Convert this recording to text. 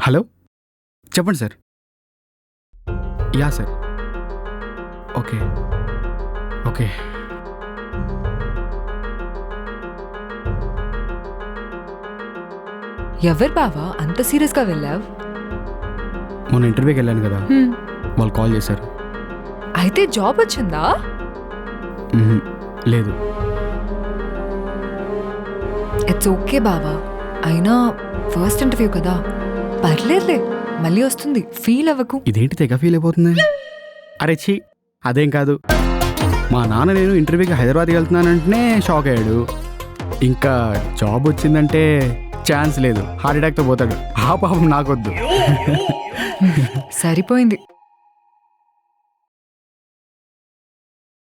Hello చెప్పండి sir. Yeah sir. Okay okay. ఎవరు బావా అంత సీరియస్గా వెళ్ళావు? మొన్న ఇంటర్వ్యూకి వెళ్ళాను కదా, వాళ్ళు కాల్ చేశారు. అయితే జాబ్ వచ్చిందా? మ్హూ. లేదు. ఇట్స్ ఓకే బావా, అయినా ఫస్ట్ ఇంటర్వ్యూ కదా, పర్లేదులే, మళ్ళీ వస్తుంది, ఫీల్ అవ్వకు. ఇదేంటి తెగ ఫీల్ అయిపోతుంది? అరే ఛీ, అదేం కాదు. మా నాన్న నేను ఇంటర్వ్యూకి హైదరాబాద్కి వెళ్తున్నానంటేనే షాక్ అయ్యాడు. ఇంకా జాబ్ వచ్చిందంటే ఛాన్స్ లేదు, హార్ట్ అటాక్తో పోతాడు. ఆ పాపం నాకొద్దు. సరిపోయింది.